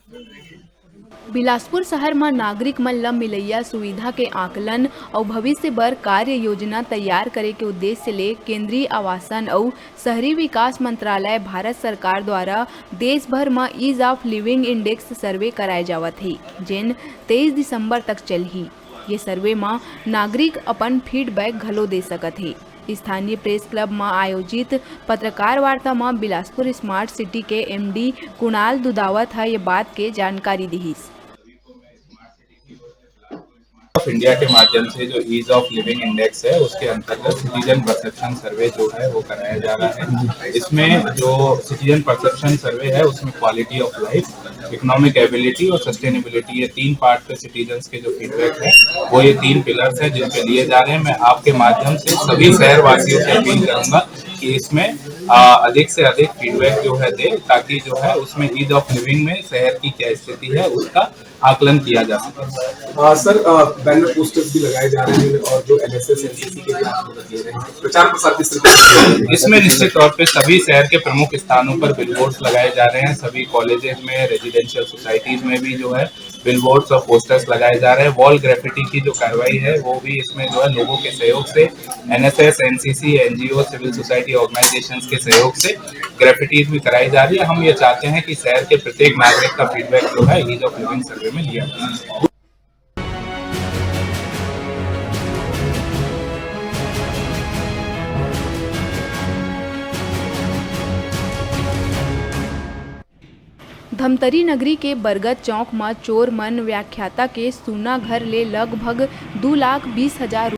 बिलासपुर शहर में नागरिक मन ल मिलैया सुविधा के आकलन और भविष्य बर कार्य योजना तैयार करे के उद्देश्य ले केंद्रीय आवासन और शहरी विकास मंत्रालय भारत सरकार द्वारा देश भर में ईज ऑफ लिविंग इंडेक्स सर्वे कराए जावत है, जेन 23 दिसंबर तक चलही। ये सर्वे में नागरिक अपन फीडबैक घलो दे सकत है। स्थानीय प्रेस क्लब में आयोजित पत्रकार वार्ता में बिलासपुर स्मार्ट सिटी के एमडी कुणाल दुदावत है ये बात के जानकारी दिहिस। ऑफ इंडिया के माध्यम से जो ईज ऑफ लिविंग इंडेक्स है उसके अंतर्गत सिटीजन परसेप्शन सर्वे जो है वो कराया जा रहा है। इसमें जो सिटीजन परसेप्शन सर्वे है उसमें quality of life, economic ability और सस्टेनेबिलिटी, ये 3 पार्ट पे सिटीजन्स के जो फीडबैक है वो ये 3 पिलर्स हैं जिन पे लिए जा रहे हैं। मैं आपके माध्यम से सभी शहर वासियों से अपील करूंगा कि इसमें अधिक से अधिक फीडबैक जो है दे, ताकि जो है उसमें ईज ऑफ लिविंग में शहर की क्या स्थिति है उसका आकलन किया जा सके। सर, बैनर पोस्टर्स भी लगाए जा रहे हैं और जो एनएसएस एनसीसी के दिए रहे हैं, प्रचार प्रसार किस तरह? इसमें निश्चित तौर पे सभी शहर के प्रमुख स्थानों पर बिलबोर्ड्स लगाए जा रहे हैं। सभी कॉलेजेस में, रेजिडेंशियल सोसाइटीज में भी जो है बिलबोर्ड्स और पोस्टर्स लगाए जा रहे हैं। वॉल ग्रेफिटी की जो कार्रवाई है वो भी इसमें जो है लोगों के सहयोग से, NSS, NCC, NGO, civil society organisations के सहयोग से ग्रेफिटीज भी कराई जा रही है। हम ये चाहते हैं कि शहर के प्रत्येक नागरिक का फीडबैक जो है ईज ऑफ लिविंग सर्वे में लिया जाए। धमतरी नगरी के बरगद चौक में चोर मन व्याख्याता के सोना घर ले लगभग 2,20,000